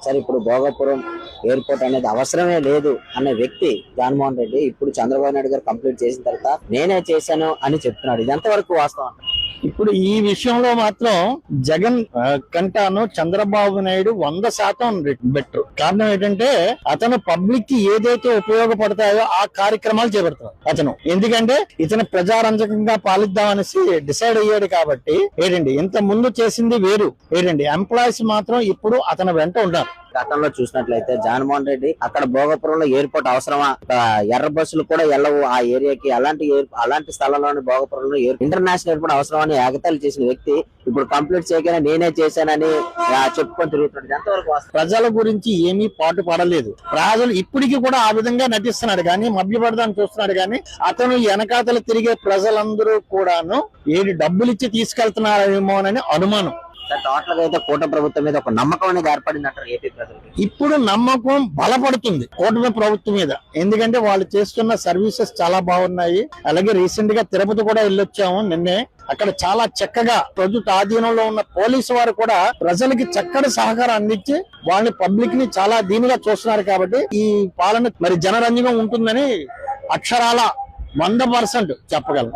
సరే ఇప్పుడు భోగాపురం ఎయిర్పోర్ట్ అనేది అవసరమే లేదు అనే వ్యక్తి జగన్మోహన్ రెడ్డి ఇప్పుడు చంద్రబాబు నాయుడు గారు కంప్లీట్ చేసిన తర్వాత నేనే చేశాను అని చెప్తున్నాడు. ఇది ఎంతవరకు వాస్తవం? ఇప్పుడు ఈ విషయంలో మాత్రం జగన్ కంటాను చంద్రబాబు నాయుడు 100% బెటర్. కారణం ఏంటంటే అతను పబ్లిక్ కి ఏదైతే ఉపయోగపడతాయో ఆ కార్యక్రమాలు చేపడతాడు అతను. ఎందుకంటే ఇతను ప్రజారంజకంగా పాలిద్దామనేసి డిసైడ్ అయ్యాడు కాబట్టి ఏంటండి ఇంత ముందు చేసింది వేరు. ఏంటండి ఎంప్లాయీస్ మాత్రం ఇప్పుడు అతని వెంట ఉన్నారు. గతంలో చూసినట్లయితే జగన్మోహన్ రెడ్డి అక్కడ భోగాపురంలో ఎయిర్పోర్ట్ అవసరమా, ఎర్ర బస్సులు కూడా వెళ్ళవు ఆ ఏరియాకి, అలాంటి స్థలంలోని భోగాపురంలో ఇంటర్నేషనల్ ఎయిర్పోర్ట్ అవసరమని ఎగతాళి చేసిన వ్యక్తి ఇప్పుడు కంప్లీట్ చేయగానే నేనే చేశానని చెప్పుకొని తిరుగుతున్నాడు. ఎంతవరకు ప్రజల గురించి ఏమీ పాటు పడలేదు. ప్రజలు ఇప్పటికీ కూడా ఆ విధంగా నటిస్తున్నాడు కానీ మభ్యపడదాన్ని చూస్తున్నాడు కానీ అతను వెనకాతలు తిరిగే ప్రజలందరూ కూడాను ఏది డబ్బులు ఇచ్చి తీసుకెళ్తున్నారేమోనని అనుమానం. టోటల్ గా అయితే కూటమి ప్రభుత్వం మీద ఒక నమ్మకం అనేది ఏర్పడిందంటారు ఏపీ ప్రజలకి. ఇప్పుడు నమ్మకం బలపడుతుంది కూటమి ప్రభుత్వం మీద. ఎందుకంటే వాళ్ళు చేస్తున్న సర్వీసెస్ చాలా బాగున్నాయి. అలాగే రీసెంట్ గా తిరుపతి కూడా వెళ్ళొచ్చాము నిన్నే. అక్కడ చాలా చక్కగా ప్రభుత్వ ఆధీనంలో ఉన్న పోలీసు వారు కూడా ప్రజలకి చక్కటి సహకారం అందించి వాళ్ళని పబ్లిక్ ని చాలా దీనిగా చూస్తున్నారు. కాబట్టి ఈ పాలన మరి జనరంజకం ఉంటుందని అక్షరాల 100% చెప్పగలను.